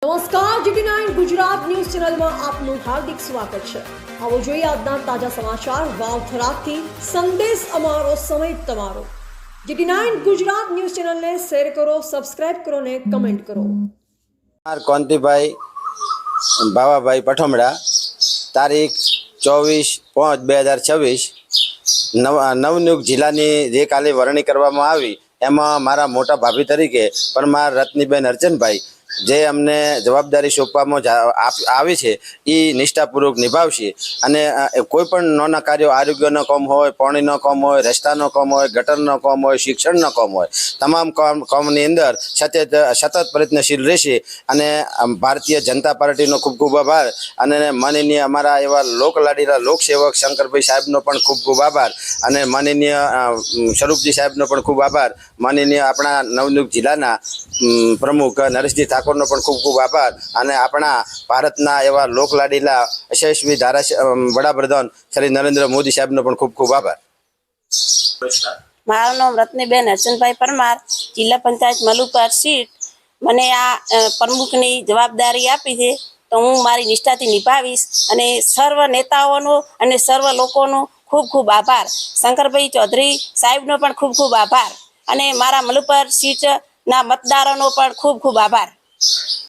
નમસ્કાર, GT9 Gujarat news ચેનલમાં આપનું હાર્દિક સ્વાગત છે। આવો જોઈએ આજના તાજા સમાચાર વાવથરાથી સંદેશ અમારો સમય તમારો। GT9 ગુજરાત ન્યૂઝ ચેનલને શેર કરો, સબસ્ક્રાઇબ કરો ને કમેન્ટ કરો। કોંતીભાઈ ભાવાભાઈ પઠોમડા તારીખ 24/5/2026 નવનિયુક્ત જિલ્લાની જે કાલે વરણી કરવામાં આવી એમાં મારા મોટા ભાભી તરીકે પરમાર રત્નીબેન અર્ચનભાઈ જે અમને જવાબદારી સોંપવામાં આવી છે એ નિષ્ઠાપૂર્વક નિભાવશે અને કોઈ પણ નાના કાર્યો આરોગ્યનો કામ હોય, પાણીનો કામ હોય, રસ્તાનો કામ હોય, ગટરનો કામ હોય, શિક્ષણનો કામ હોય, તમામ કામની અંદર સતત પ્રયત્નશીલ રહેશે અને ભારતીય જનતા પાર્ટીનો ખૂબ ખૂબ આભાર અને માનનીય અમારા એવા લોકલાડીલા લોકસેવક શંકરભાઈ સાહેબનો પણ ખૂબ ખૂબ આભાર અને માનનીય સ્વરૂપજી સાહેબનો પણ ખૂબ આભાર, માનનીય આપણા નવનિયુક્ત જિલ્લાના પ્રમુખ નરેશજી ઠાકોરનો પણ ખૂબ ખૂબ આભાર અને આપણા ભારતના એવા લોકલાડીલા યશસ્વી વડાપ્રધાન શ્રી નરેન્દ્ર મોદી સાહેબનો પણ ખૂબ ખૂબ આભાર। મારું નામ રત્નીબેન અર્ચનભાઈ પરમાર, જિલ્લા પંચાયત મલુપર સીટ। મને આ પ્રમુખની જવાબદારી આપી છે તો હું મારી નિષ્ઠાથી નિભાવીશ અને સર્વ નેતાઓનો અને સર્વ લોકોનો ખૂબ ખૂબ આભાર। શંકરભાઈ ચૌધરી સાહેબનો પણ ખૂબ ખૂબ આભાર અને મારા મલુપર સીટના મતદારોનો પણ ખૂબ ખૂબ આભાર।